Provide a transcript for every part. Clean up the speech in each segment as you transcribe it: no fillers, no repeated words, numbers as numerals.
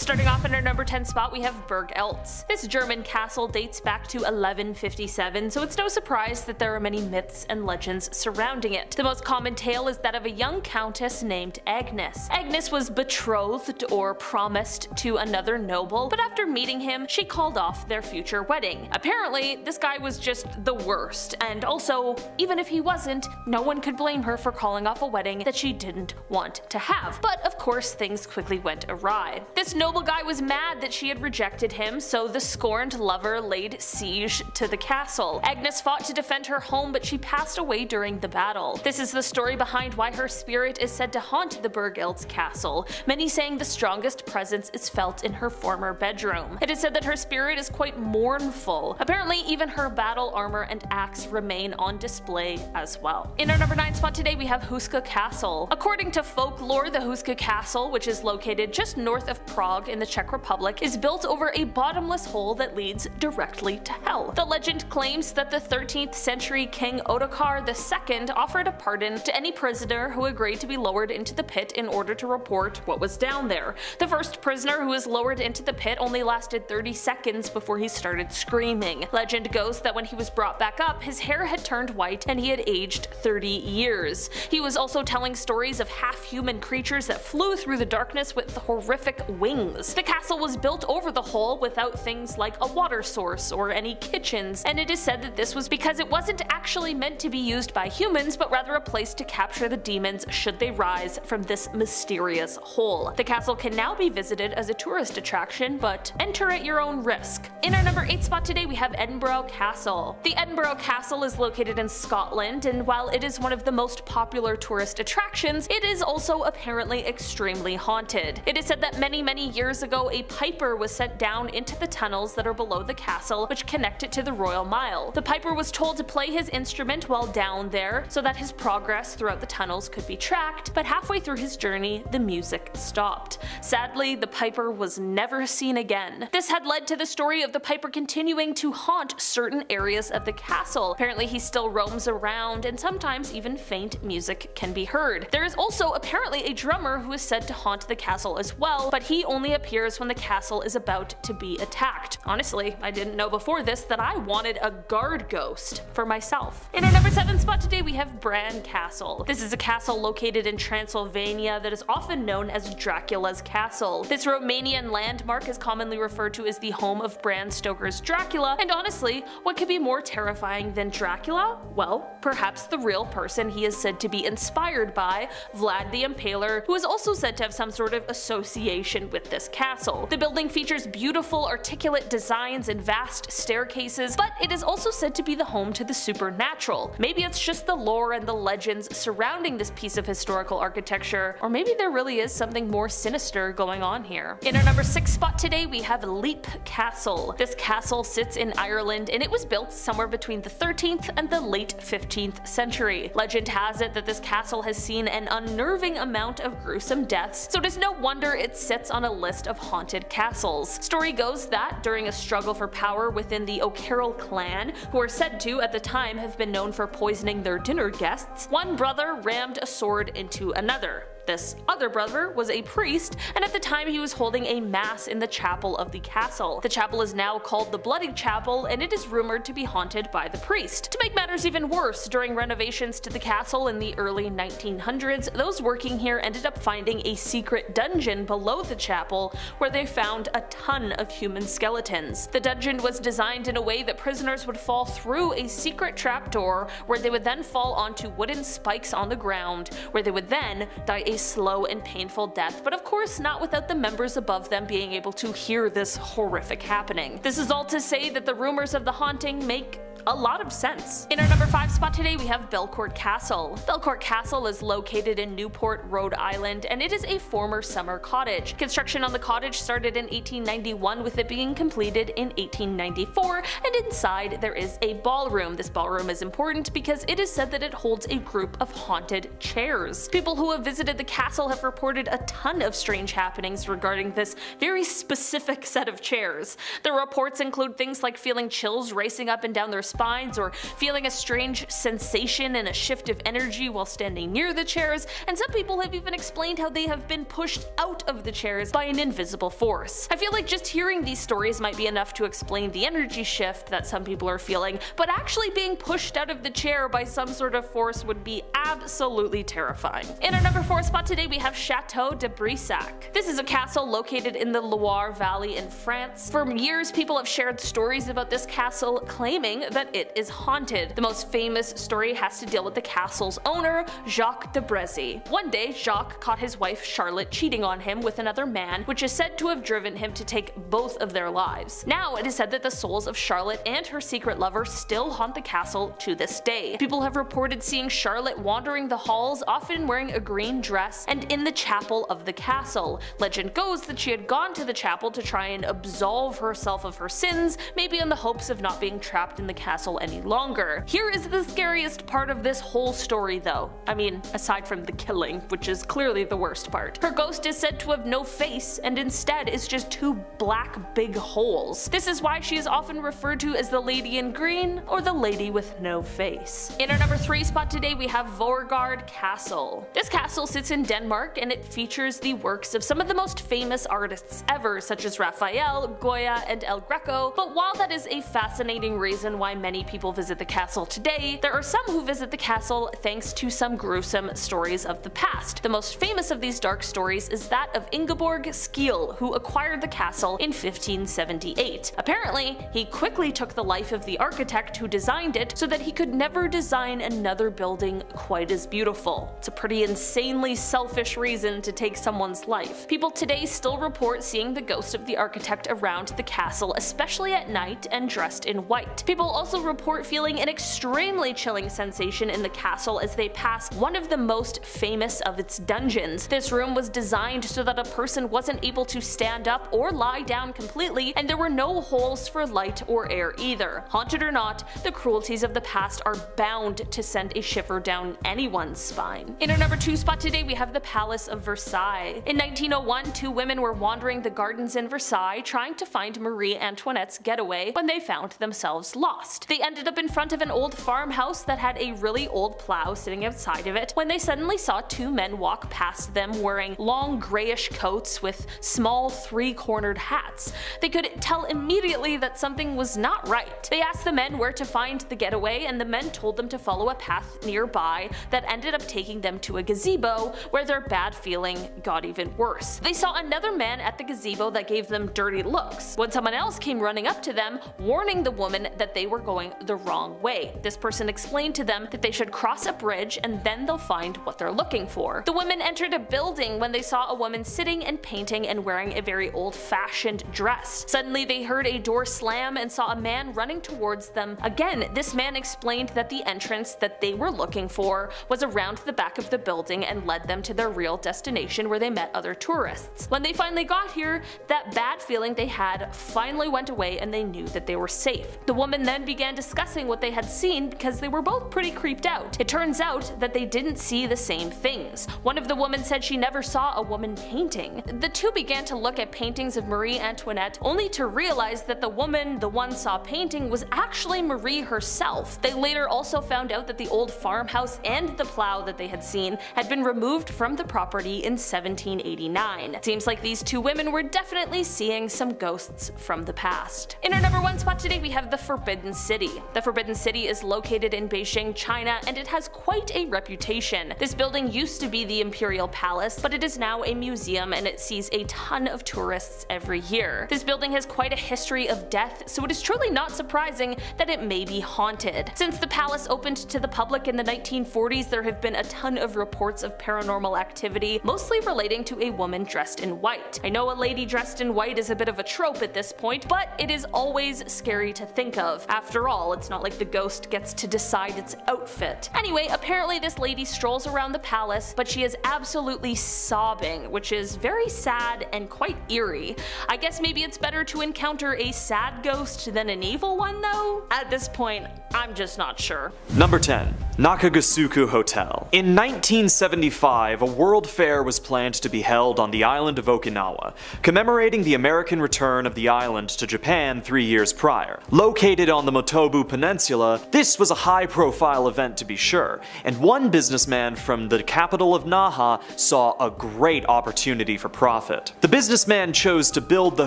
Starting off in our number 10 spot, we have Burg Eltz. This German castle dates back to 1157, so it's no surprise that there are many myths and legends surrounding it. The most common tale is that of a young countess named Agnes. Agnes was betrothed or promised to another noble, but after meeting him, she called off their future wedding. Apparently, this guy was just the worst, and also, even if he wasn't, no one could blame her for calling off a wedding that she didn't want to have. But of course, things quickly went awry. This noble guy was mad that she had rejected him, so the scorned lover laid siege to the castle. Agnes fought to defend her home, but she passed away during the battle. This is the story behind why her spirit is said to haunt the Burg Eltz castle, many saying the strongest presence is felt in her former bedroom. It is said that her spirit is quite mournful. Apparently, even her battle armor and axe remain on display as well. In our number 9 spot today, we have HOUSKA Castle. According to folklore, the HOUSKA Castle, which is located just north of Prague in the Czech Republic, is built over a bottomless hole that leads directly to hell. The legend claims that the 13th century King Ottokar II offered a pardon to any prisoner who agreed to be lowered into the pit in order to report what was down there. The first prisoner who was lowered into the pit only lasted 30 seconds before he started screaming. Legend goes that when he was brought back up, his hair had turned white and he had aged 30 years. He was also telling stories of half-human creatures that flew through the darkness with horrific wings. The castle was built over the hole without things like a water source or any kitchens, and it is said that this was because it wasn't actually meant to be used by humans, but rather a place to capture the demons should they rise from this mysterious hole. The castle can now be visited as a tourist attraction, but enter at your own risk. In our number 8 spot today, we have Edinburgh Castle. The Edinburgh Castle is located in Scotland, and while it is one of the most popular tourist attractions, it is also apparently extremely haunted. It is said that many years ago, a piper was sent down into the tunnels that are below the castle, which connect it to the Royal Mile. The piper was told to play his instrument while down there so that his progress throughout the tunnels could be tracked, but halfway through his journey, the music stopped. Sadly, the piper was never seen again. This had led to the story of the piper continuing to haunt certain areas of the castle. Apparently, he still roams around, and sometimes even faint music can be heard. There is also apparently a drummer who is said to haunt the castle as well, but he only appears when the castle is about to be attacked. Honestly, I didn't know before this that I wanted a guard ghost for myself. In our number 7 spot today, we have BRAN Castle. This is a castle located in Transylvania that is often known as Dracula's Castle. This Romanian landmark is commonly referred to as the home of Bram Stoker's Dracula, and honestly, what could be more terrifying than Dracula? Well, perhaps the real person he is said to be inspired by, Vlad the Impaler, who is also said to have some sort of association with this castle. The building features beautiful articulate designs and vast staircases, but it is also said to be the home to the supernatural. Maybe it's just the lore and the legends surrounding this piece of historical architecture, or maybe there really is something more sinister going on here. In our number 6 spot today, we have LIPE Castle. This castle sits in Ireland, and it was built somewhere between the 13th and the late 15th century. Legend has it that this castle has seen an unnerving amount of gruesome deaths, so it is no wonder it sits on a list of haunted castles. Story goes that during a struggle for power within the O'Carroll clan, who are said to at the time have been known for poisoning their dinner guests, one brother rammed a sword into another. This other brother was a priest, and at the time he was holding a mass in the chapel of the castle. The chapel is now called the Bloody Chapel, and it is rumored to be haunted by the priest. To make matters even worse, during renovations to the castle in the early 1900s, those working here ended up finding a secret dungeon below the chapel where they found a ton of human skeletons. The dungeon was designed in a way that prisoners would fall through a secret trapdoor where they would then fall onto wooden spikes on the ground, where they would then die a slow and painful death, but of course not without the members above them being able to hear this horrific happening. This is all to say that the rumors of the haunting make a lot of sense. In our number 5 spot today, we have BELCOURT Castle. BELCOURT Castle is located in Newport, Rhode Island, and it is a former summer cottage. Construction on the cottage started in 1891, with it being completed in 1894, and inside there is a ballroom. This ballroom is important because it is said that it holds a group of haunted chairs. People who have visited the castle have reported a ton of strange happenings regarding this very specific set of chairs. The reports include things like feeling chills racing up and down their spine, spines, or feeling a strange sensation and a shift of energy while standing near the chairs, and some people have even explained how they have been pushed out of the chairs by an invisible force. I feel like just hearing these stories might be enough to explain the energy shift that some people are feeling, but actually being pushed out of the chair by some sort of force would be absolutely terrifying. In our number 4 spot today we have Château de BRISSAC. This is a castle located in the Loire Valley in France. For years people have shared stories about this castle, claiming that it is haunted. The most famous story has to deal with the castle's owner, Jacques de Brézy. One day Jacques caught his wife Charlotte cheating on him with another man, which is said to have driven him to take both of their lives. Now it is said that the souls of Charlotte and her secret lover still haunt the castle to this day. People have reported seeing Charlotte wandering the halls, often wearing a green dress, and in the chapel of the castle. Legend goes that she had gone to the chapel to try and absolve herself of her sins, maybe in the hopes of not being trapped in the castle any longer. Here is the scariest part of this whole story though. I mean, aside from the killing, which is clearly the worst part. Her ghost is said to have no face, and instead is just 2 black big holes. This is why she is often referred to as the lady in green, or the lady with no face. In our number 3 spot today we have VOERGAARD Castle. This castle sits in Denmark, and it features the works of some of the most famous artists ever, such as Raphael, Goya, and El Greco. But while that is a fascinating reason why many people visit the castle today, there are some who visit the castle thanks to some gruesome stories of the past. The most famous of these dark stories is that of Ingeborg Skeel, who acquired the castle in 1578. Apparently, he quickly took the life of the architect who designed it so that he could never design another building quite as beautiful. It's a pretty insanely selfish reason to take someone's life. People today still report seeing the ghost of the architect around the castle, especially at night and dressed in white. People also report feeling an extremely chilling sensation in the castle as they pass one of the most famous of its dungeons. This room was designed so that a person wasn't able to stand up or lie down completely, and there were no holes for light or air either. Haunted or not, the cruelties of the past are bound to send a shiver down anyone's spine. In our number 2 spot today we have the Palace of Versailles. In 1901, 2 women were wandering the gardens in Versailles trying to find Marie Antoinette's getaway when they found themselves lost. They ended up in front of an old farmhouse that had a really old plow sitting outside of it when they suddenly saw 2 men walk past them wearing long grayish coats with small 3-cornered hats. They could tell immediately that something was not right. They asked the men where to find the getaway, and the men told them to follow a path nearby that ended up taking them to a gazebo, where their bad feeling got even worse. They saw another man at the gazebo that gave them dirty looks, when someone else came running up to them, warning the woman that they were going the wrong way. This person explained to them that they should cross a bridge and then they'll find what they're looking for. The women entered a building when they saw a woman sitting and painting and wearing a very old-fashioned dress. Suddenly they heard a door slam and saw a man running towards them. Again, this man explained that the entrance that they were looking for was around the back of the building and led them to their real destination where they met other tourists. When they finally got here, that bad feeling they had finally went away and they knew that they were safe. The woman then began discussing what they had seen because they were both pretty creeped out. It turns out that they didn't see the same things. One of the women said she never saw a woman painting. The 2 began to look at paintings of Marie Antoinette only to realize that the woman the one saw painting was actually Marie herself. They later also found out that the old farmhouse and the plow that they had seen had been removed from the property in 1789. It seems like these 2 women were definitely seeing some ghosts from the past. In our number 1 spot today we have the Forbidden City. The Forbidden City is located in Beijing, China, and it has quite a reputation. This building used to be the Imperial Palace, but it is now a museum and it sees a ton of tourists every year. This building has quite a history of death, so it is truly not surprising that it may be haunted. Since the palace opened to the public in the 1940s, there have been a ton of reports of paranormal activity, mostly relating to a woman dressed in white. I know a lady dressed in white is a bit of a trope at this point, but it is always scary to think of. After all, it's not like the ghost gets to decide its outfit. Anyway, apparently this lady strolls around the palace, but she is absolutely sobbing, which is very sad and quite eerie. I guess maybe it's better to encounter a sad ghost than an evil one though? At this point, I'm just not sure. Number 10. Nakagasuku Hotel. In 1975, a World Fair was planned to be held on the island of Okinawa, commemorating the American return of the island to Japan 3 years prior. Located on the Motobu Peninsula, this was a high-profile event to be sure, and one businessman from the capital of Naha saw a great opportunity for profit. The businessman chose to build the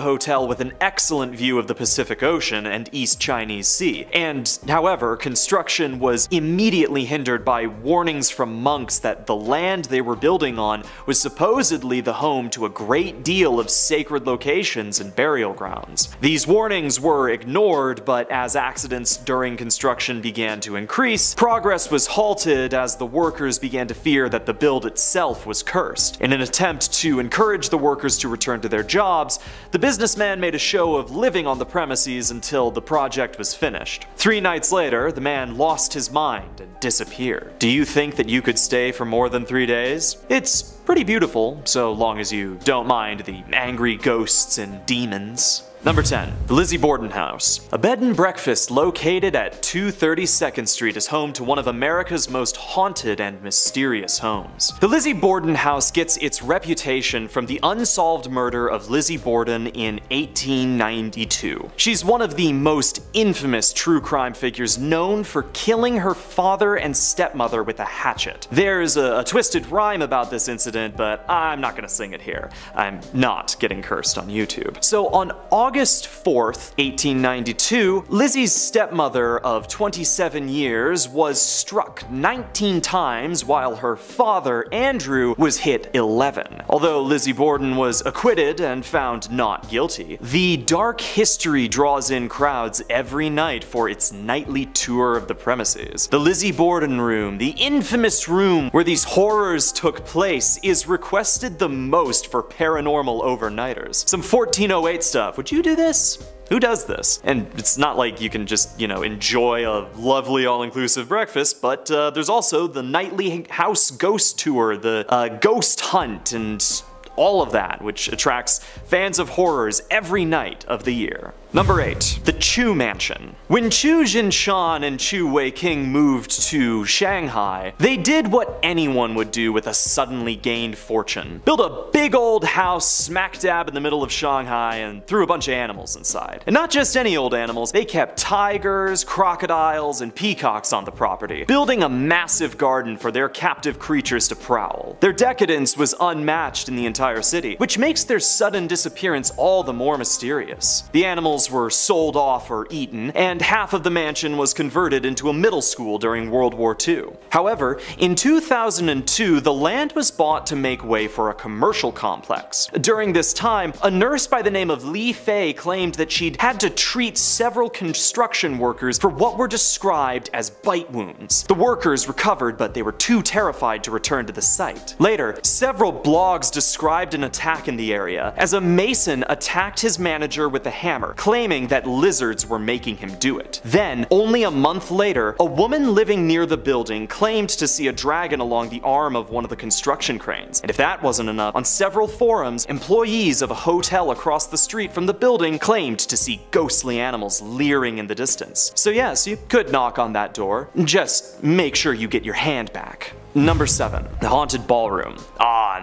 hotel with an excellent view of the Pacific Ocean and East Chinese Sea, and however, construction was immediately hindered by warnings from monks that the land they were building on was supposedly the home to a great deal of sacred locations and burial grounds. These warnings were ignored, but as accidents during construction began to increase, progress was halted as the workers began to fear that the build itself was cursed. In an attempt to encourage the workers to return to their jobs, the businessman made a show of living on the premises until the project was finished. 3 nights later, the man lost his mind and disappeared. Do you think that you could stay for more than 3 days? It's pretty beautiful, so long as you don't mind the angry ghosts and demons. Number 10. The Lizzie Borden House. A bed and breakfast located at 230 2nd Street is home to one of America's most haunted and mysterious homes. The Lizzie Borden House gets its reputation from the unsolved murder of Lizzie Borden in 1892. She's one of the most infamous true crime figures, known for killing her father and stepmother with a hatchet. There's a twisted rhyme about this incident, but I'm not gonna sing it here. I'm not getting cursed on YouTube. So on August 4th, 1892, Lizzie's stepmother of 27 years was struck 19 times while her father, Andrew, was hit 11. Although Lizzie Borden was acquitted and found not guilty, the dark history draws in crowds every night for its nightly tour of the premises. The Lizzie Borden room, the infamous room where these horrors took place, is requested the most for paranormal overnighters. Some 1408 stuff. Would you do this? Who does this? And it's not like you can just, enjoy a lovely all-inclusive breakfast, but there's also the nightly house ghost tour, the ghost hunt, and all of that, which attracts fans of horrors every night of the year. Number 8. The Chu Mansion. When Chu Jinshan and Chu Weiqing moved to Shanghai, they did what anyone would do with a suddenly gained fortune. Built a big old house smack dab in the middle of Shanghai and threw a bunch of animals inside. And not just any old animals, they kept tigers, crocodiles, and peacocks on the property, building a massive garden for their captive creatures to prowl. Their decadence was unmatched in the entire city, which makes their sudden disappearance all the more mysterious. The animals were sold off or eaten, and half of the mansion was converted into a middle school during World War II. However, in 2002, the land was bought to make way for a commercial complex. During this time, a nurse by the name of Li Fei claimed that she'd had to treat several construction workers for what were described as bite wounds. The workers recovered, but they were too terrified to return to the site. Later, several blogs described an attack in the area, as a mason attacked his manager with a hammer, claiming that lizards were making him do it. Then, only a month later, a woman living near the building claimed to see a dragon along the arm of one of the construction cranes. And if that wasn't enough, on several forums, employees of a hotel across the street from the building claimed to see ghostly animals leering in the distance. So yes, you could knock on that door. Just make sure you get your hand back. Number 7. The Haunted Ballroom.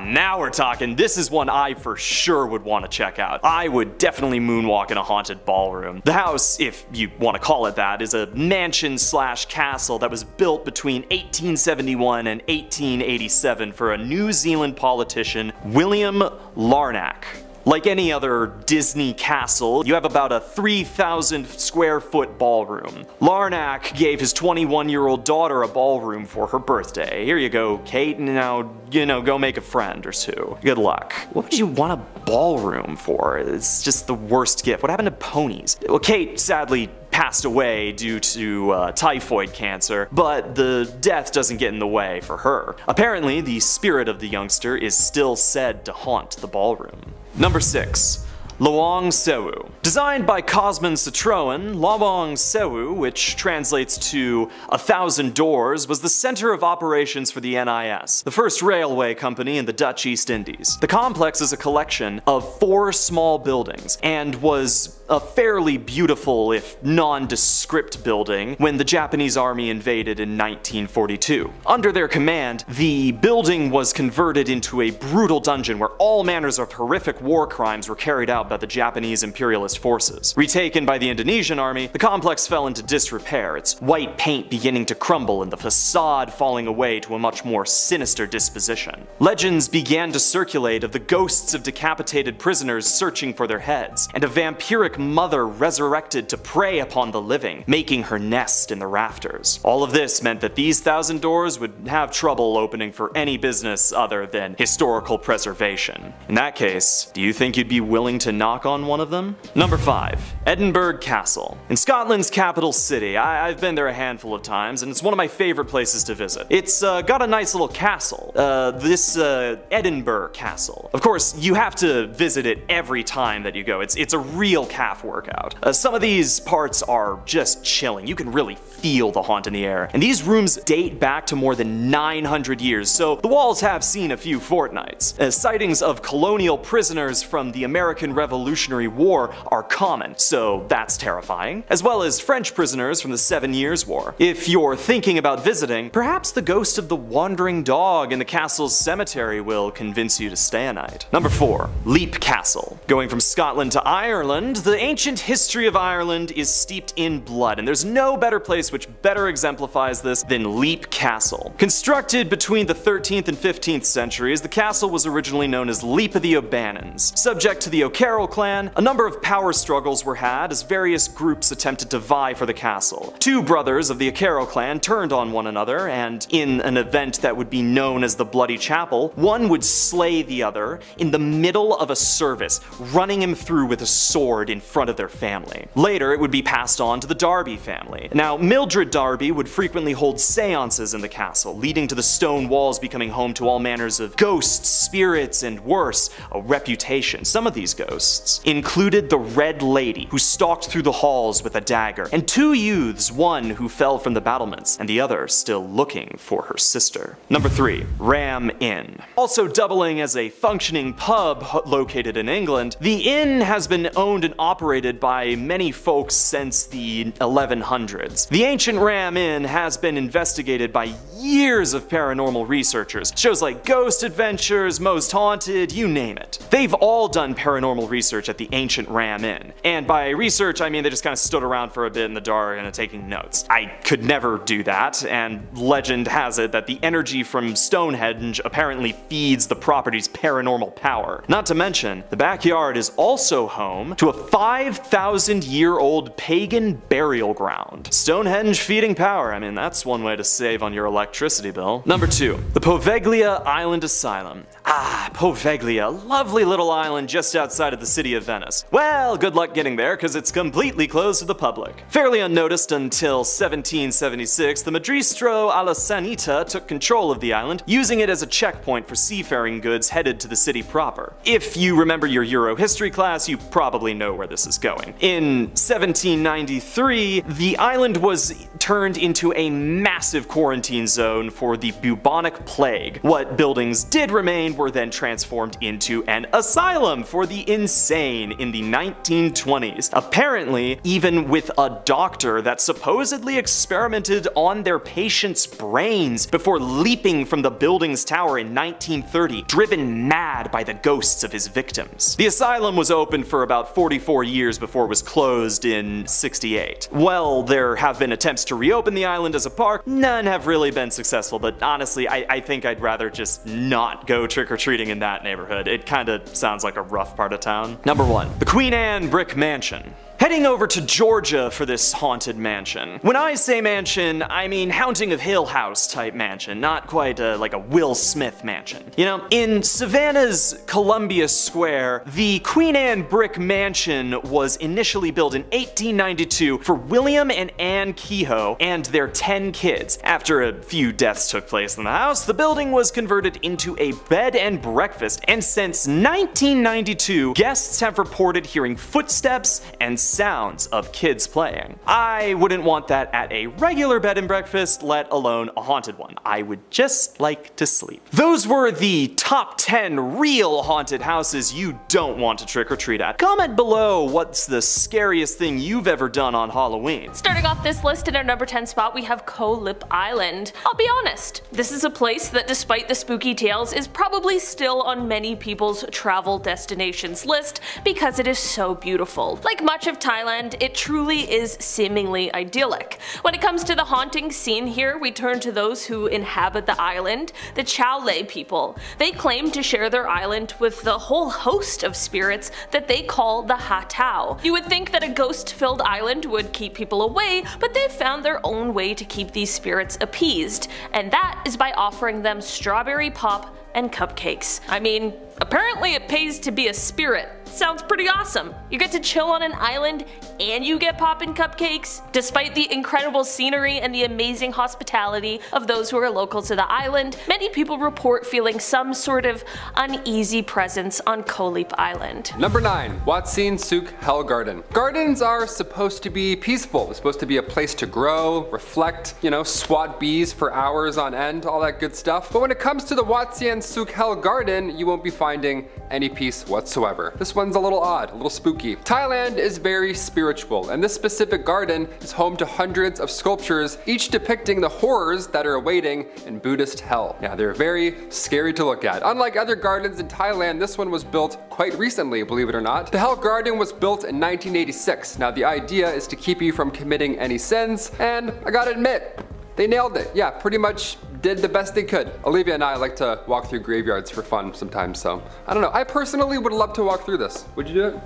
Now we're talking. This is one I for sure would want to check out. I would definitely moonwalk in a haunted ballroom. The house, if you want to call it that, is a mansion/castle that was built between 1871 and 1887 for a New Zealand politician, William Larnack. Like any other Disney castle, you have about a 3,000 square foot ballroom. Larnack gave his 21-year-old daughter a ballroom for her birthday. Here you go, Kate, now, go make a friend or two. Good luck. What would you want a ballroom for? It's just the worst gift. What happened to ponies? Well, Kate sadly passed away due to typhoid cancer, but the death doesn't get in the way for her. Apparently, the spirit of the youngster is still said to haunt the ballroom. Number 6. LAWANG SEWU. Designed by Cosmin Citroën, LAWANG SEWU, which translates to 1,000 doors, was the center of operations for the NIS, the first railway company in the Dutch East Indies. The complex is a collection of 4 small buildings, and was a fairly beautiful, if nondescript building when the Japanese army invaded in 1942. Under their command, the building was converted into a brutal dungeon where all manners of horrific war crimes were carried out by the Japanese imperialist forces. Retaken by the Indonesian army, the complex fell into disrepair, its white paint beginning to crumble and the facade falling away to a much more sinister disposition. Legends began to circulate of the ghosts of decapitated prisoners searching for their heads, and a vampiric mother resurrected to prey upon the living, making her nest in the rafters. All of this meant that these thousand doors would have trouble opening for any business other than historical preservation. In that case, do you think you'd be willing to knock on one of them? Number 5. Edinburgh Castle. In Scotland's capital city, I've been there a handful of times, and it's one of my favorite places to visit. It's got a nice little castle, this Edinburgh Castle. Of course, you have to visit it every time that you go. It's a real calf workout. Some of these parts are just chilling. You can really feel the haunt in the air. And these rooms date back to more than 900 years, so the walls have seen a few fortnights. Sightings of colonial prisoners from the American Revolutionary War are common, so that's terrifying, as well as French prisoners from the 7 Years' War. If you're thinking about visiting, perhaps the ghost of the wandering dog in the castle's cemetery will convince you to stay a night. Number 4. LIPE Castle. Going from Scotland to Ireland, the ancient history of Ireland is steeped in blood, and there's no better place which better exemplifies this than LIPE Castle. Constructed between the 13th and 15th centuries, the castle was originally known as LIPE of the O'Bannons. Subject to the O'Carroll clan, a number of power struggles were had as various groups attempted to vie for the castle. Two brothers of the O'Carroll clan turned on one another, and in an event that would be known as the Bloody Chapel, one would slay the other in the middle of a service, running him through with a sword in front of their family. Later, it would be passed on to the Darby family. Now, Mildred Darby would frequently hold seances in the castle, leading to the stone walls becoming home to all manners of ghosts, spirits, and worse, a reputation. Some of these ghosts included the Red Lady, who stalked through the halls with a dagger, and two youths, one who fell from the battlements, and the other still looking for her sister. Number 3. Ram Inn. Also doubling as a functioning pub located in England, the inn has been owned and operated by many folks since the 1100s. The ancient Ram Inn has been investigated by years of paranormal researchers. Shows like Ghost Adventures, Most Haunted, you name it. They've all done paranormal research at the ancient Ram Inn. And by research, I mean they just kind of stood around for a bit in the dark and taking notes. I could never do that, and legend has it that the energy from Stonehenge apparently feeds the property's paranormal power. Not to mention, the backyard is also home to a 5,000-year-old pagan burial ground. Stonehenge feeding power, I mean that's one way to save on your electricity bill. Number 2. The Poveglia Island Asylum. Ah, Poveglia, lovely little island just outside of the city of Venice. Well, good luck getting there, because it's completely closed to the public. Fairly unnoticed until 1776, the Madrastro alla Sanita took control of the island, using it as a checkpoint for seafaring goods headed to the city proper. If you remember your Euro history class, you probably know where this is going. In 1793, the island was turned into a massive quarantine zone for the bubonic plague. What buildings did remain were then transformed into an asylum for the insane in the 1920s. Apparently, even with a doctor that supposedly experimented on their patients' brains before leaping from the building's tower in 1930, driven mad by the ghosts of his victims. The asylum was open for about 44 years before it was closed in 68. Well, there have been attempts to reopen the island as a park. None have really been successful, but honestly, I think I'd rather just not go trick-or-treating in that neighborhood. It kinda sounds like a rough part of town. Number 1. The Queen Anne Brick Mansion. Heading over to Georgia for this haunted mansion. When I say mansion, I mean Haunting of Hill House type mansion, not quite like a Will Smith mansion. You know, in Savannah's Columbia Square, the Queen Anne Brick Mansion was initially built in 1892 for William and Anne Kehoe and their 10 kids. After a few deaths took place in the house, the building was converted into a bed and breakfast, and since 1992, guests have reported hearing footsteps and sounds of kids playing. I wouldn't want that at a regular bed and breakfast, let alone a haunted one. I would just like to sleep. Those were the top 10 real haunted houses you don't want to trick or treat at. Comment below what's the scariest thing you've ever done on Halloween. Starting off this list in our number 10 spot, we have Koh Lip Island. I'll be honest, this is a place that despite the spooky tales is probably still on many people's travel destinations list because it is so beautiful. Like much of Thailand, it truly is seemingly idyllic. When it comes to the haunting scene here, we turn to those who inhabit the island, the CHATEAU people. They claim to share their island with the whole host of spirits that they call the HOUSKA. You would think that a ghost-filled island would keep people away, but they've found their own way to keep these spirits appeased, and that is by offering them strawberry pop and cupcakes. I mean, apparently it pays to be a spirit. Sounds pretty awesome. You get to chill on an island and you get poppin' cupcakes. Despite the incredible scenery and the amazing hospitality of those who are local to the island, many people report feeling some sort of uneasy presence on Koh Lip Island. Number 9. Wat Sin Suk Hell Garden. Gardens are supposed to be peaceful. It's supposed to be a place to grow, reflect, swat bees for hours on end, all that good stuff. But when it comes to the Wat Sin Suk Hell Garden, you won't be finding any peace whatsoever. This one's a little odd, a little spooky. Thailand is very spiritual, and this specific garden is home to hundreds of sculptures, each depicting the horrors that are awaiting in Buddhist hell. Yeah, they're very scary to look at. Unlike other gardens in Thailand, this one was built quite recently, believe it or not. The Hell Garden was built in 1986. Now the idea is to keep you from committing any sins, and I gotta admit, they nailed it. Yeah, pretty much did the best they could. Olivia and I like to walk through graveyards for fun sometimes, so I don't know. I personally would love to walk through this. Would you do it?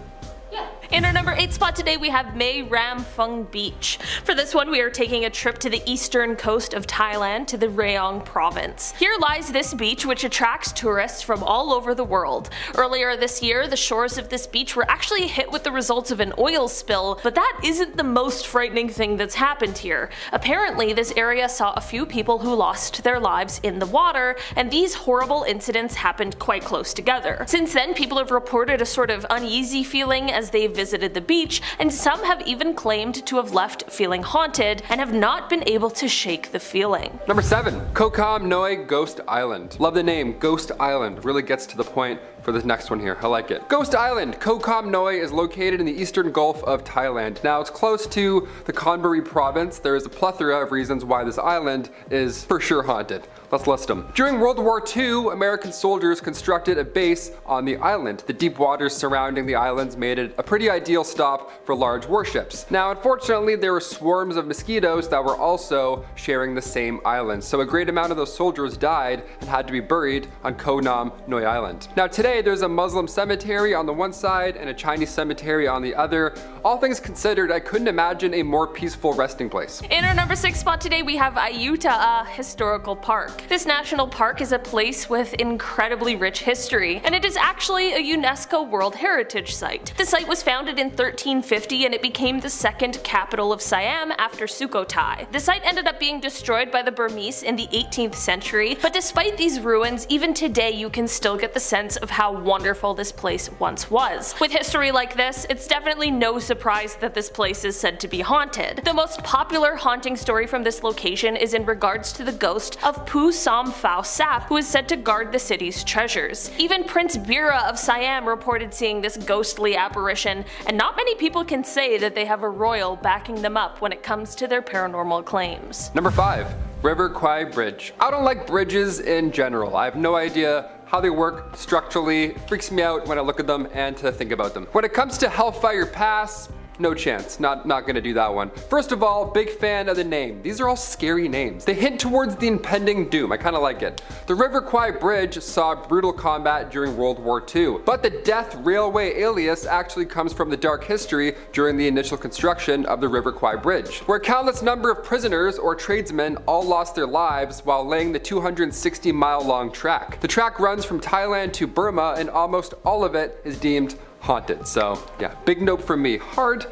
Yeah. In our number 8 spot today, we have Mae Ram Phung Beach. For this one, we are taking a trip to the eastern coast of Thailand to the Rayong province. Here lies this beach, which attracts tourists from all over the world. Earlier this year, the shores of this beach were actually hit with the results of an oil spill, but that isn't the most frightening thing that's happened here. Apparently, this area saw a few people who lost their lives in the water, and these horrible incidents happened quite close together. Since then, people have reported a sort of uneasy feeling as they visited the beach, and some have even claimed to have left feeling haunted and have not been able to shake the feeling. Number 7. Koh Kham Noi Ghost Island. Love the name, Ghost Island. Really gets to the point for this next one here. I like it. Ghost Island, Koh Kham Noi, is located in the eastern Gulf of Thailand. Now it's close to the Chonburi province. There is a plethora of reasons why this island is for sure haunted. Let's list them. During World War II, American soldiers constructed a base on the island. The deep waters surrounding the islands made it a pretty ideal stop for large warships. Now unfortunately, there were swarms of mosquitoes that were also sharing the same island, so a great amount of those soldiers died and had to be buried on Koh Nam Noi Island. Now today there's a Muslim cemetery on the one side and a Chinese cemetery on the other. All things considered, I couldn't imagine a more peaceful resting place. In our number 6 spot today, we have Ayutthaya Historical Park. This national park is a place with incredibly rich history, and it is actually a UNESCO World Heritage Site. The site was founded in 1350 and it became the second capital of Siam after Sukhothai. The site ended up being destroyed by the Burmese in the 18th century, but despite these ruins, even today you can still get the sense of how wonderful this place once was. With history like this, it's definitely no surprise that this place is said to be haunted. The most popular haunting story from this location is in regards to the ghost of Pu Sam Phao Sap, who is said to guard the city's treasures. Even Prince Bira of Siam reported seeing this ghostly apparition, and not many people can say that they have a royal backing them up when it comes to their paranormal claims. Number 5. River Kwai Bridge. I don't like bridges in general. I have no idea how they work structurally. It freaks me out when I look at them and to think about them. When it comes to Hellfire Pass, no chance, not gonna do that one. First of all, big fan of the name. These are all scary names. They hint towards the impending doom. I kinda like it. The River Kwai Bridge saw brutal combat during World War II, but the Death Railway alias actually comes from the dark history during the initial construction of the River Kwai Bridge, where a countless number of prisoners or tradesmen all lost their lives while laying the 260-mile long track. The track runs from Thailand to Burma, and almost all of it is deemed haunted. So yeah, big note from me. Hard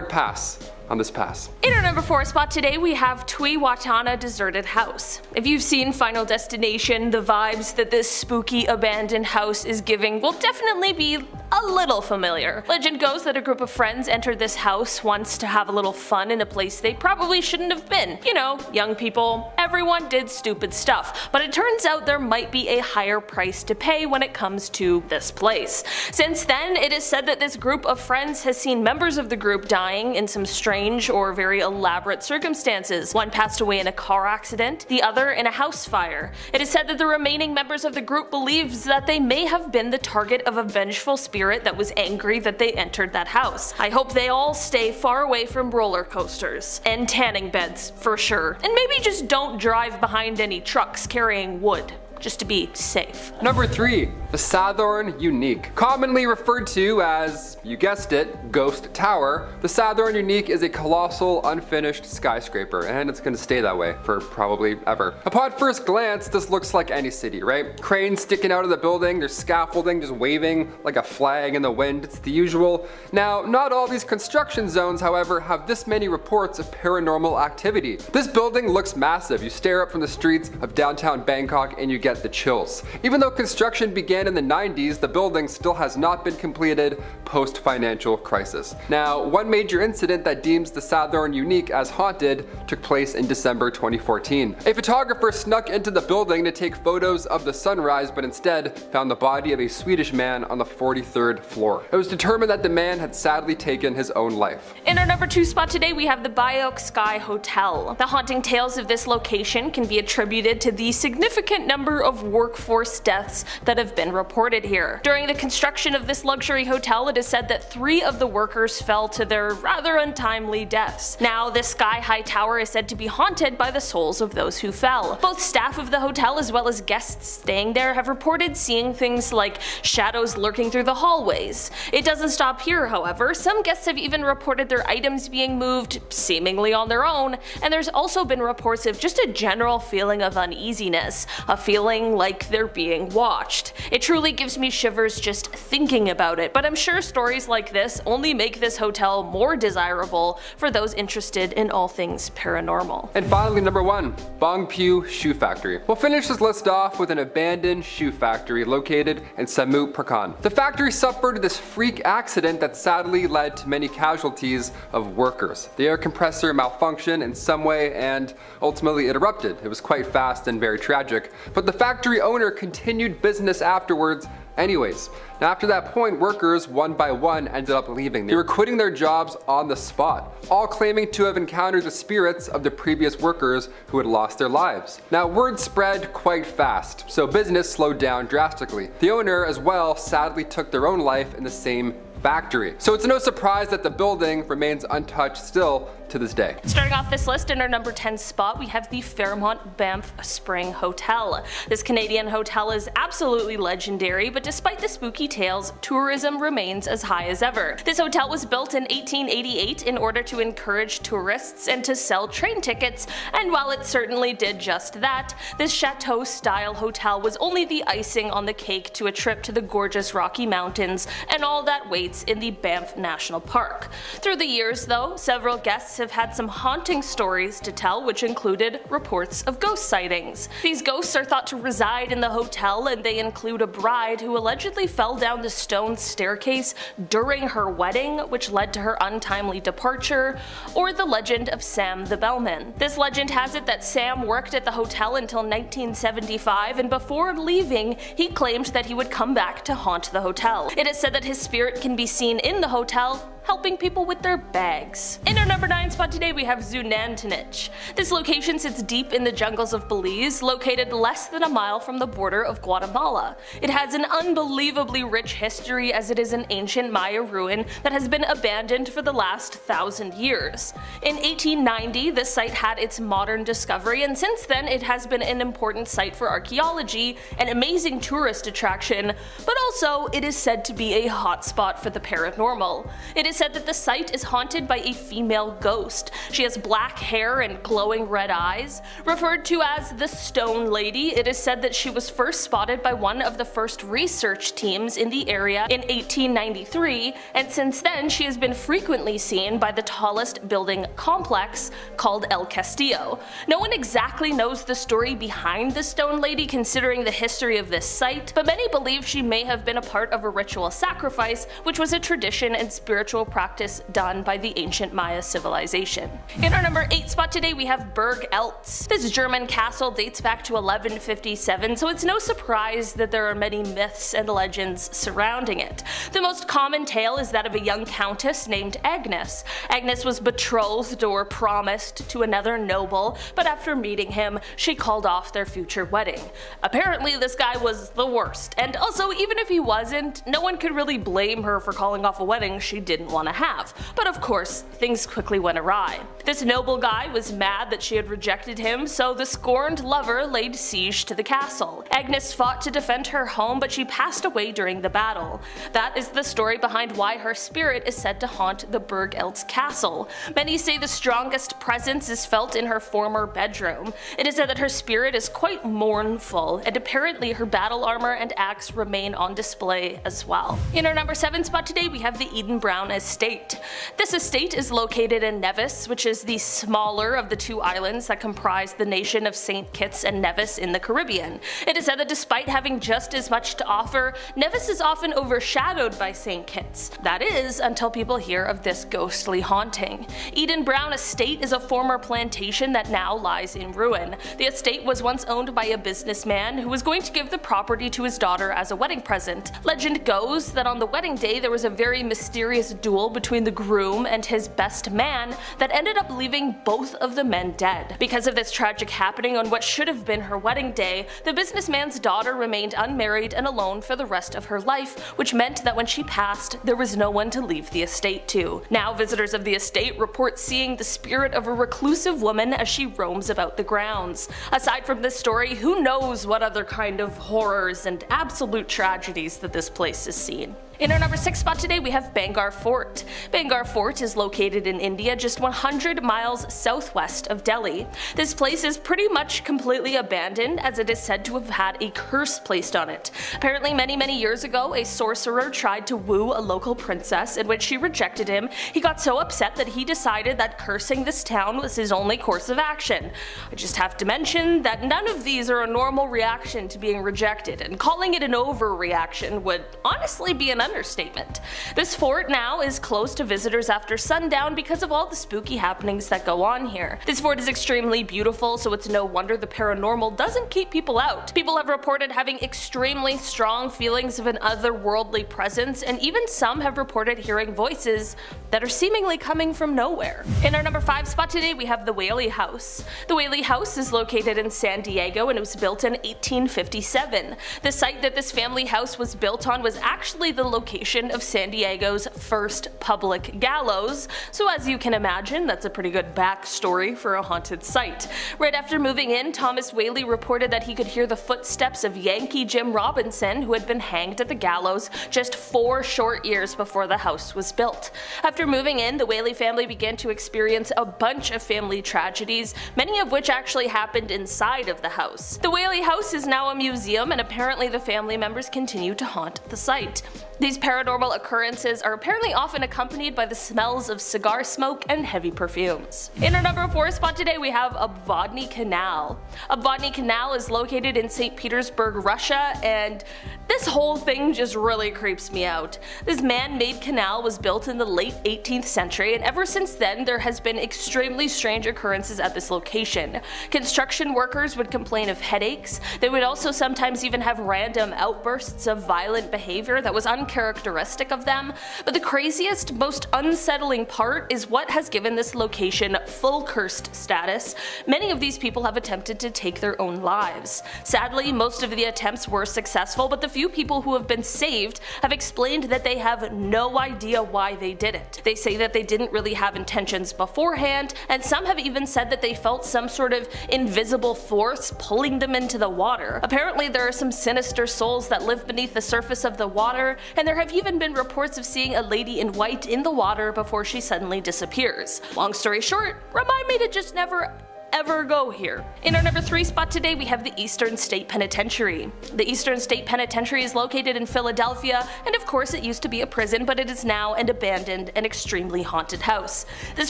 pass on this pass. In our number 4 spot today, we have Tui-Watana Deserted House. If you've seen Final Destination, the vibes that this spooky abandoned house is giving will definitely be a little familiar. Legend goes that a group of friends entered this house once to have a little fun in a place they probably shouldn't have been. You know, young people, everyone did stupid stuff, but it turns out there might be a higher price to pay when it comes to this place. Since then, it is said that this group of friends has seen members of the group dying in some strange or very elaborate circumstances. One passed away in a car accident, the other in a house fire. It is said that the remaining members of the group believes that they may have been the target of a vengeful spirit that was angry that they entered that house. I hope they all stay far away from roller coasters and tanning beds for sure, and maybe just don't drive behind any trucks carrying wood, just to be safe. Number 3. The SATHORN Unique. Commonly referred to as, you guessed it, Ghost Tower, the SATHORN Unique is a colossal unfinished skyscraper, and it's gonna stay that way for probably ever. Upon first glance, this looks like any city, right? Cranes sticking out of the building, there's scaffolding just waving like a flag in the wind, it's the usual. Now, not all these construction zones, however, have this many reports of paranormal activity. This building looks massive. You stare up from the streets of downtown Bangkok and you get the chills. Even though construction began in the 90s, the building still has not been completed post-financial crisis. Now, one major incident that deems the SATHORN Unique as haunted took place in December 2014. A photographer snuck into the building to take photos of the sunrise, but instead found the body of a Swedish man on the 43rd floor. It was determined that the man had sadly taken his own life. In our number 2 spot today, we have the Biok Sky Hotel. The haunting tales of this location can be attributed to the significant number of workforce deaths that have been reported here. During the construction of this luxury hotel, it is said that 3 of the workers fell to their rather untimely deaths. Now, this sky-high tower is said to be haunted by the souls of those who fell. Both staff of the hotel as well as guests staying there have reported seeing things like shadows lurking through the hallways. It doesn't stop here, however. Some guests have even reported their items being moved seemingly on their own, and there's also been reports of just a general feeling of uneasiness, a feeling like they're being watched. It truly gives me shivers just thinking about it, but I'm sure stories like this only make this hotel more desirable for those interested in all things paranormal. And finally, number 1, Bongpyu Shoe Factory. We'll finish this list off with an abandoned shoe factory located in Samut Prakan. The factory suffered this freak accident that sadly led to many casualties of workers. The air compressor malfunctioned in some way and ultimately it erupted. It was quite fast and very tragic, but the factory owner continued business afterwards anyways. Now after that point, workers one by one ended up leaving. They were quitting their jobs on the spot, all claiming to have encountered the spirits of the previous workers who had lost their lives. Now word spread quite fast, so business slowed down drastically. The owner as well sadly took their own life in the same factory. So it's no surprise that the building remains untouched still to this day. Starting off this list in our number 10 spot, we have the Fairmont Banff Spring Hotel. This Canadian hotel is absolutely legendary, but despite the spooky tales, tourism remains as high as ever. This hotel was built in 1888 in order to encourage tourists and to sell train tickets, and while it certainly did just that, this chateau-style hotel was only the icing on the cake to a trip to the gorgeous Rocky Mountains and all that waits in the Banff National Park. Through the years though, several guests have had some haunting stories to tell, which included reports of ghost sightings. These ghosts are thought to reside in the hotel, and they include a bride who allegedly fell down the stone staircase during her wedding, which led to her untimely departure, or the legend of Sam the Bellman. This legend has it that Sam worked at the hotel until 1975, and before leaving, he claimed that he would come back to haunt the hotel. It is said that his spirit can be seen in the hotel, helping people with their bags. In our number 9 spot today, we have XUNANTUNICH. This location sits deep in the jungles of Belize, located less than a mile from the border of Guatemala. It has an unbelievably rich history, as it is an ancient Maya ruin that has been abandoned for the last 1,000 years. In 1890, this site had its modern discovery, and since then it has been an important site for archaeology, an amazing tourist attraction, but also it is said to be a hotspot for the paranormal. It is said that the site is haunted by a female ghost. She has black hair and glowing red eyes. Referred to as the Stone Lady, it is said that she was first spotted by one of the first research teams in the area in 1893, and since then she has been frequently seen by the tallest building complex called El Castillo. No one exactly knows the story behind the Stone Lady considering the history of this site, but many believe she may have been a part of a ritual sacrifice, which was a tradition and spiritual practice done by the ancient Maya civilization. In our number 8 spot today we have Burg Eltz. This German castle dates back to 1157, so it's no surprise that there are many myths and legends surrounding it. The most common tale is that of a young countess named Agnes. Agnes was betrothed or promised to another noble, but after meeting him, she called off their future wedding. Apparently this guy was the worst, and also even if he wasn't, no one could really blame her for calling off a wedding she didn't want to have. But of course, things quickly went awry. This noble guy was mad that she had rejected him, so the scorned lover laid siege to the castle. Agnes fought to defend her home, but she passed away during the battle. That is the story behind why her spirit is said to haunt the Burg Eltz castle. Many say the strongest presence is felt in her former bedroom. It is said that her spirit is quite mournful, and apparently her battle armor and axe remain on display as well. In our number 7 spot today we have the EDINBURGH estate. This estate is located in Nevis, which is the smaller of the two islands that comprise the nation of St. Kitts and Nevis in the Caribbean. It is said that despite having just as much to offer, Nevis is often overshadowed by St. Kitts. That is, until people hear of this ghostly haunting. EDINBURGH estate is a former plantation that now lies in ruin. The estate was once owned by a businessman who was going to give the property to his daughter as a wedding present. Legend goes that on the wedding day there was a very mysterious duel between the groom and his best man that ended up leaving both of the men dead. Because of this tragic happening on what should have been her wedding day, the businessman's daughter remained unmarried and alone for the rest of her life, which meant that when she passed, there was no one to leave the estate to. Now visitors of the estate report seeing the spirit of a reclusive woman as she roams about the grounds. Aside from this story, who knows what other kind of horrors and absolute tragedies that this place has seen. In our number 6 spot today we have Bangalore Fort. Bangalore Fort is located in India just 100 miles southwest of Delhi. This place is pretty much completely abandoned as it is said to have had a curse placed on it. Apparently many years ago a sorcerer tried to woo a local princess, in which she rejected him. He got so upset that he decided that cursing this town was his only course of action. I just have to mention that none of these are a normal reaction to being rejected, and calling it an overreaction would honestly be an understatement. This fort now is closed to visitors after sundown because of all the spooky happenings that go on here. This fort is extremely beautiful, so it's no wonder the paranormal doesn't keep people out. People have reported having extremely strong feelings of an otherworldly presence, and even some have reported hearing voices that are seemingly coming from nowhere. In our number 5 spot today we have the Whaley House. The Whaley House is located in San Diego and it was built in 1857. The site that this family house was built on was actually the location of San Diego's first public gallows, so as you can imagine, that's a pretty good backstory for a haunted site. Right after moving in, Thomas Whaley reported that he could hear the footsteps of Yankee Jim Robinson, who had been hanged at the gallows just 4 short years before the house was built. After moving in, the Whaley family began to experience a bunch of family tragedies, many of which actually happened inside of the house. The Whaley house is now a museum, and apparently the family members continue to haunt the site. These paranormal occurrences are apparently often accompanied by the smells of cigar smoke and heavy perfumes. In our number 4 spot today we have OBVODNY Canal. OBVODNY Canal is located in St. Petersburg, Russia, and this whole thing just really creeps me out. This man-made canal was built in the late 18th century, and ever since then there has been extremely strange occurrences at this location. Construction workers would complain of headaches. They would also sometimes even have random outbursts of violent behavior that was uncharacteristic of them, but the craziest, most unsettling part is what has given this location full cursed status. Many of these people have attempted to take their own lives. Sadly, most of the attempts were successful, but the few people who have been saved have explained that they have no idea why they did it. They say that they didn't really have intentions beforehand, and some have even said that they felt some sort of invisible force pulling them into the water. Apparently there are some sinister souls that live beneath the surface of the water, and there have even been reports of seeing a lady in white in the water before she suddenly disappears. Long story short, remind me to just never ever go here. In our number 3 spot today, we have the Eastern State Penitentiary. The Eastern State Penitentiary is located in Philadelphia, and of course it used to be a prison, but it is now an abandoned and extremely haunted house. This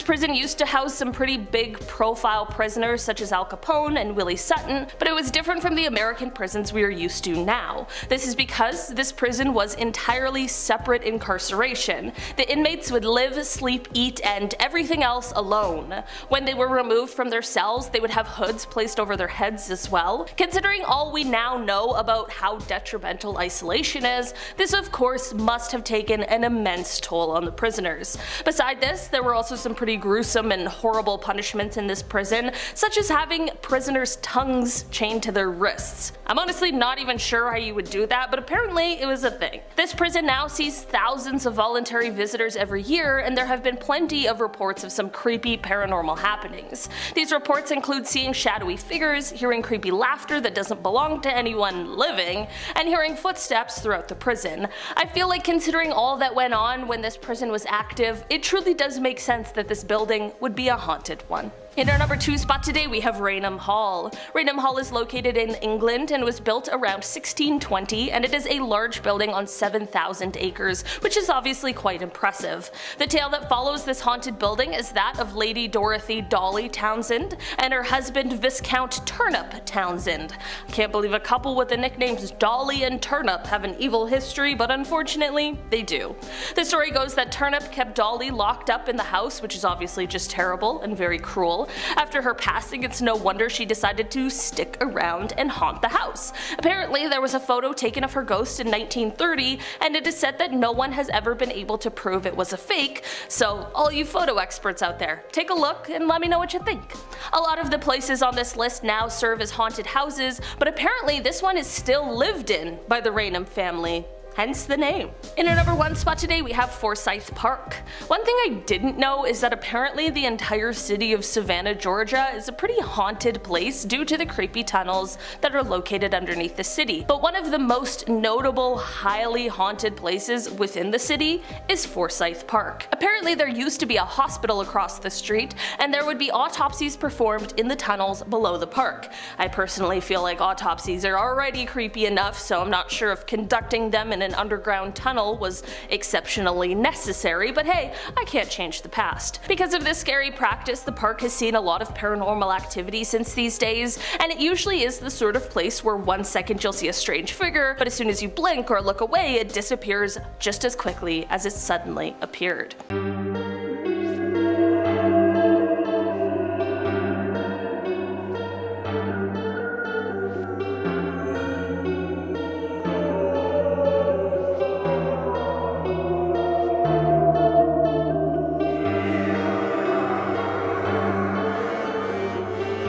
prison used to house some pretty big profile prisoners such as Al Capone and Willie Sutton, but it was different from the American prisons we are used to now. This is because this prison was entirely separate incarceration. The inmates would live, sleep, eat, and everything else alone. When they were removed from their cells, they would have hoods placed over their heads as well. Considering all we now know about how detrimental isolation is, this of course must have taken an immense toll on the prisoners. Beside this, there were also some pretty gruesome and horrible punishments in this prison, such as having prisoners' tongues chained to their wrists. I'm honestly not even sure how you would do that, but apparently it was a thing. This prison now sees thousands of voluntary visitors every year, and there have been plenty of reports of some creepy paranormal happenings. These reports include seeing shadowy figures, hearing creepy laughter that doesn't belong to anyone living, and hearing footsteps throughout the prison. I feel like considering all that went on when this prison was active, it truly does make sense that this building would be a haunted one. In our number 2 spot today, we have Raynham Hall. Raynham Hall is located in England and was built around 1620, and it is a large building on 7,000 acres, which is obviously quite impressive. The tale that follows this haunted building is that of Lady Dorothy Dolly Townsend and her husband Viscount Turnip Townsend. I can't believe a couple with the nicknames Dolly and Turnip have an evil history, but unfortunately, they do. The story goes that Turnip kept Dolly locked up in the house, which is obviously just terrible and very cruel. After her passing, it's no wonder she decided to stick around and haunt the house. Apparently, there was a photo taken of her ghost in 1930, and it is said that no one has ever been able to prove it was a fake, so all you photo experts out there, take a look and let me know what you think. A lot of the places on this list now serve as haunted houses, but apparently this one is still lived in by the Raynham family. Hence the name. In our number 1 spot today, we have Forsyth Park. One thing I didn't know is that apparently the entire city of Savannah, Georgia is a pretty haunted place due to the creepy tunnels that are located underneath the city. But one of the most notable, highly haunted places within the city is Forsyth Park. Apparently there used to be a hospital across the street, and there would be autopsies performed in the tunnels below the park. I personally feel like autopsies are already creepy enough, so I'm not sure if conducting them in an underground tunnel was exceptionally necessary, but hey, I can't change the past. Because of this scary practice, the park has seen a lot of paranormal activity since these days, and it usually is the sort of place where one second you'll see a strange figure, but as soon as you blink or look away, it disappears just as quickly as it suddenly appeared.